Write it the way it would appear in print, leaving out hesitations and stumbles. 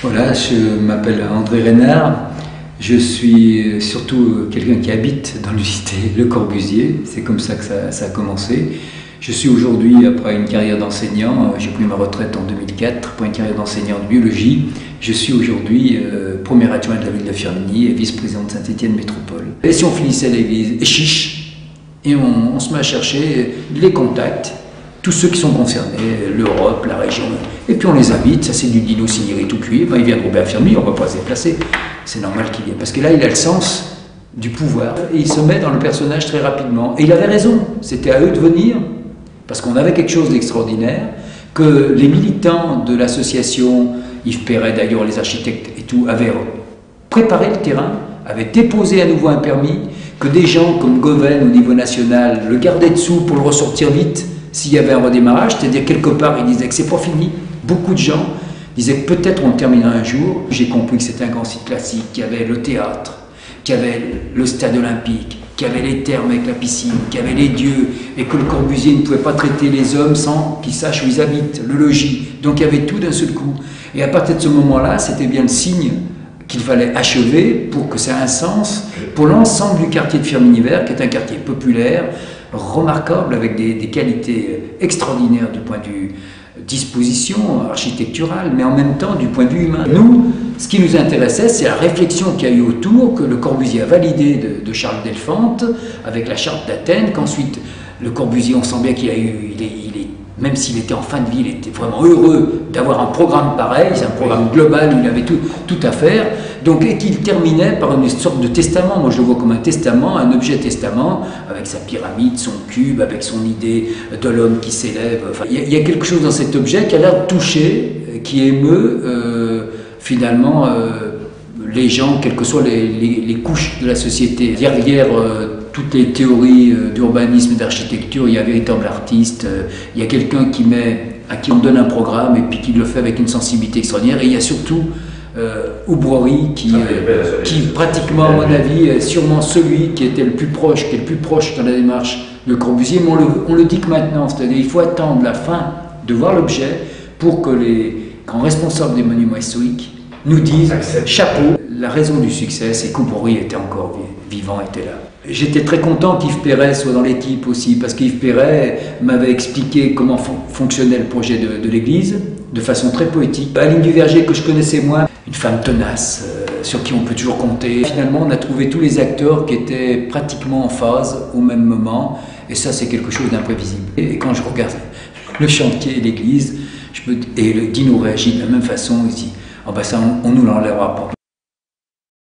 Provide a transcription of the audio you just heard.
Voilà, je m'appelle André Reynard, je suis surtout quelqu'un qui habite dans l'unité Le Corbusier, c'est comme ça que ça a commencé. Je suis aujourd'hui, après une carrière d'enseignant, j'ai pris ma retraite en 2004 pour une carrière d'enseignant de biologie. Je suis aujourd'hui premier adjoint de la ville de Firminy et vice-président de Saint-Étienne Métropole. Et si on finissait l'église, chiche, et on se met à chercher les contacts, tous ceux qui sont concernés, l'Europe, la région, et puis on les invite, ça c'est du Dino Cinieri tout cuit, ben, ils viendront bien à Firminy, on ne va pas se déplacer, c'est normal qu'il y ait, parce que là il a le sens du pouvoir, et il se met dans le personnage très rapidement, et il avait raison, c'était à eux de venir, parce qu'on avait quelque chose d'extraordinaire, que les militants de l'association, Yves Perret d'ailleurs, les architectes et tout, avaient préparé le terrain, avaient déposé à nouveau un permis, que des gens comme Goven au niveau national le gardaient dessous pour le ressortir vite, s'il y avait un redémarrage, c'est-à-dire quelque part ils disaient que c'est pas fini. Beaucoup de gens disaient que peut-être on le terminera un jour. J'ai compris que c'était un grand site classique, qu'il y avait le théâtre, qu'il y avait le stade olympique, qu'il y avait les thermes avec la piscine, qu'il y avait les dieux, et que le Corbusier ne pouvait pas traiter les hommes sans qu'ils sachent où ils habitent, le logis. Donc il y avait tout d'un seul coup. Et à partir de ce moment-là, c'était bien le signe qu'il fallait achever pour que ça ait un sens pour l'ensemble du quartier de Firminy-Vert, qui est un quartier populaire, remarquable, avec des qualités extraordinaires du point de vue disposition architecturale, mais en même temps du point de vue humain. Nous, ce qui nous intéressait, c'est la réflexion qu'il y a eu autour, que le Corbusier a validé de Charles Delphante, avec la charte d'Athènes, qu'ensuite le Corbusier, on sent bien qu'il a eu, même s'il était en fin de vie, il était vraiment heureux d'avoir un programme pareil, c'est un programme global où il avait tout à faire, donc, et qu'il terminait par une sorte de testament. Moi je le vois comme un testament, un objet testament, avec sa pyramide, son cube, avec son idée de l'homme qui s'élève. Enfin, il y a quelque chose dans cet objet qui a l'air de toucher, qui émeut finalement les gens, quelles que soient les couches de la société. Derrière toutes les théories d'urbanisme et d'architecture, il y a un véritable artiste, il y a quelqu'un à qui on donne un programme et puis qui le fait avec une sensibilité extraordinaire. Et il y a surtout Oubrori qui pratiquement, à mon avis, est sûrement celui qui était le plus proche, qui est le plus proche dans la démarche de Corbusier. Mais on le dit que maintenant, c'est-à-dire qu'il faut attendre la fin de voir l'objet pour que les grands responsables des monuments historiques nous disent chapeau. La raison du succès, c'est qu'Oubrori était encore vivant, était là. J'étais très content qu'Yves Perret soit dans l'équipe aussi, parce qu'Yves Perret m'avait expliqué comment fonctionnait le projet de l'église, de façon très poétique. Aline Duverger, que je connaissais moins, une femme tenace, sur qui on peut toujours compter. Finalement, on a trouvé tous les acteurs qui étaient pratiquement en phase au même moment, et ça, c'est quelque chose d'imprévisible. Et quand je regarde le chantier et l'église, et le Dino réagit de la même façon, il dit, oh ben ça, on nous l'enlèvera pas.